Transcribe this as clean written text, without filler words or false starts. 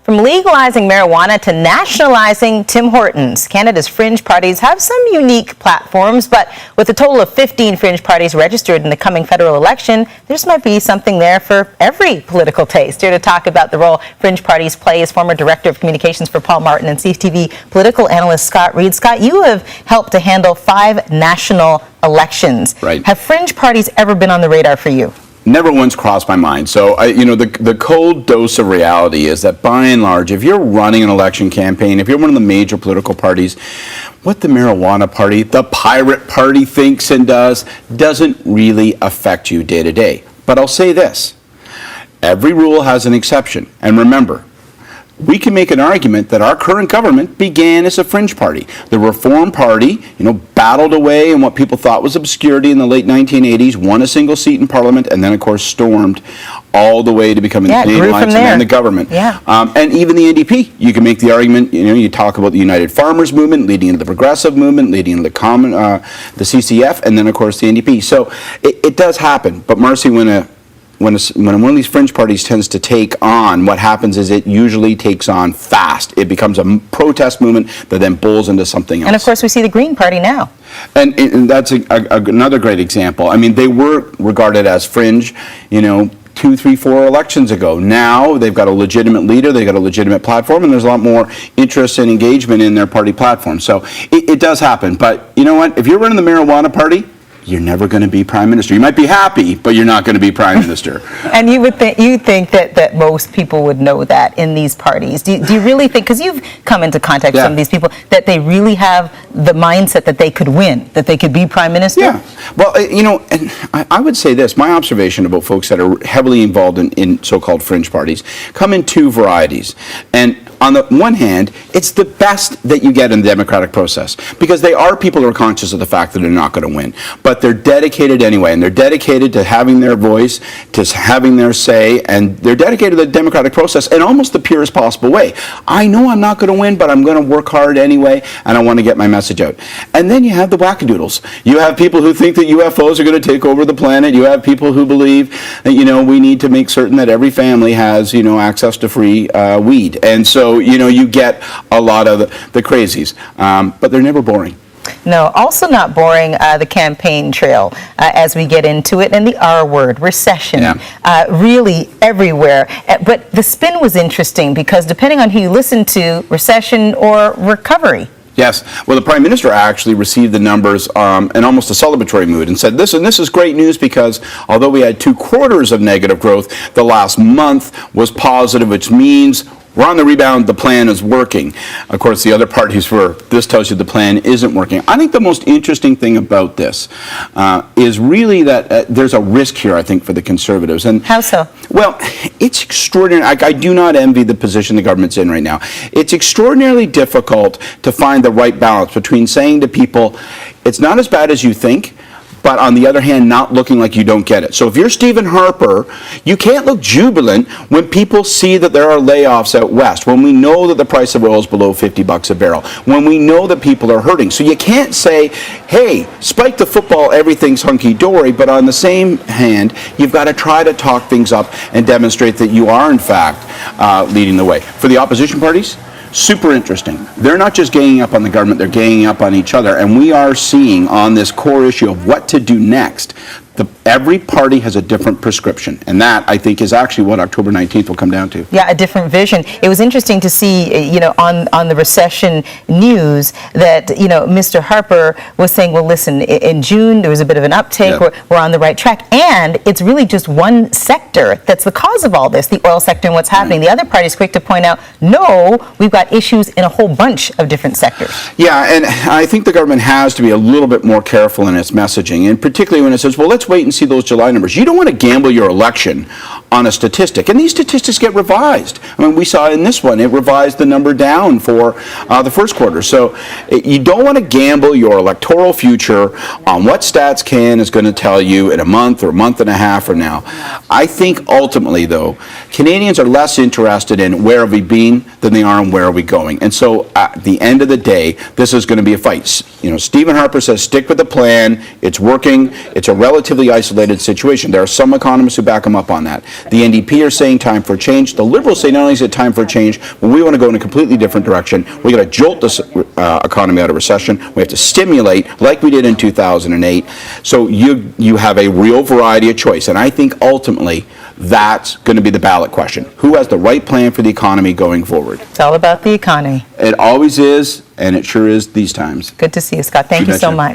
From legalizing marijuana to nationalizing Tim Hortons, Canada's fringe parties have some unique platforms, but with a total of 15 fringe parties registered in the coming federal election, there might be something there for every political taste. Here to talk about the role fringe parties play is former Director of Communications for Paul Martin and CTV political analyst Scott Reid. Scott, you have helped to handle 5 national elections. Right. Have fringe parties ever been on the radar for you? Never once crossed my mind. So, the cold dose of reality is that by and large, if you're running an election campaign, if you're one of the major political parties, what the marijuana party, the pirate party thinks and does, doesn't really affect you day to day. But I'll say this, every rule has an exception. And remember, we can make an argument that our current government began as a fringe party. The Reform Party, battled away in what people thought was obscurity in the late 1980s, won a single seat in Parliament, and then, of course, stormed all the way to becoming the Canadian Alliance and then the government. Yeah. And even the NDP, you can make the argument, you talk about the United Farmers Movement, leading into the Progressive Movement, leading into the CCF, and then, of course, the NDP. So it does happen. But, Marcy, when one of these fringe parties tends to take on, what happens is it usually takes on fast. It becomes a protest movement that then bowls into something else. And of course, we see the Green Party now. And that's another great example. I mean, they were regarded as fringe, 2, 3, 4 elections ago. Now they've got a legitimate leader, they've got a legitimate platform, and there's a lot more interest and engagement in their party platform. So it does happen. But you know what? If you're running the marijuana party, you're never going to be prime minister. You might be happy, but you're not going to be prime minister. And you think that most people would know that in these parties. Do you really think, because you've come into contact with some of these people, that they really have the mindset that they could win, that they could be prime minister? Yeah. Well, and I would say this, my observation about folks that are heavily involved in so-called fringe parties come in 2 varieties. And on the one hand, it's the best that you get in the democratic process, because they are people who are conscious of the fact that they're not going to win, but they're dedicated anyway, and they're dedicated to having their voice, to having their say, and they're dedicated to the democratic process in almost the purest possible way. I know I'm not going to win, but I'm going to work hard anyway, and I want to get my message out. And then you have the wackadoodles. You have people who think that UFOs are going to take over the planet. You have people who believe that, we need to make certain that every family has, access to free weed. And so, you get a lot of the crazies, but they're never boring. No, also not boring, the campaign trail as we get into it, and the R word, recession, really everywhere. But the spin was interesting because depending on who you listen to, recession or recovery. Yes. Well, the Prime Minister actually received the numbers in almost a celebratory mood and said, this is great news because although we had 2 quarters of negative growth, the last month was positive, which means we're on the rebound, the plan is working. Of course, the other parties this tells you the plan isn't working. I think the most interesting thing about this is really that there's a risk here, I think, for the Conservatives. And how so? Well, it's extraordinary. I do not envy the position the government's in right now. It's extraordinarily difficult to find the right balance between saying to people, it's not as bad as you think, but on the other hand, not looking like you don't get it. So if you're Stephen Harper, you can't look jubilant when people see that there are layoffs out west, when we know that the price of oil is below $50 a barrel, when we know that people are hurting. So you can't say, hey, spike the football, everything's hunky-dory, but on the same hand, you've got to try to talk things up and demonstrate that you are, in fact, leading the way. For the opposition parties, super interesting. They're not just ganging up on the government, they're ganging up on each other. And we are seeing on this core issue of what to do next, every party has a different prescription. And that, I think, is actually what October 19th will come down to. Yeah, a different vision. It was interesting to see, on the recession news that, Mr. Harper was saying, well, listen, in June, there was a bit of an uptake. Yeah. We're on the right track. And it's really just one sector that's the cause of all this, the oil sector and what's happening. The other party is quick to point out, no, we've got issues in a whole bunch of different sectors. Yeah, and I think the government has to be a little bit more careful in its messaging, and particularly when it says, well, let's wait and see those July numbers. You don't want to gamble your election on a statistic, and these statistics get revised. I mean, we saw in this one, it revised the number down for the first quarter. So you don't want to gamble your electoral future on what Stats Can is going to tell you in a month or a month and a half from now. I think ultimately, though, Canadians are less interested in where have we been than they are in where are we going. And so at the end of the day, this is going to be a fight. Stephen Harper says stick with the plan. It's working. It's a relative relatively isolated situation. There are some economists who back them up on that. The NDP are saying time for change. The Liberals say not only is it time for change, but we want to go in a completely different direction. We got to jolt this economy out of recession. We have to stimulate like we did in 2008. So you have a real variety of choice. And I think ultimately that's going to be the ballot question. Who has the right plan for the economy going forward? It's all about the economy. It always is, and it sure is these times. Good to see you, Scott. Thank you so much.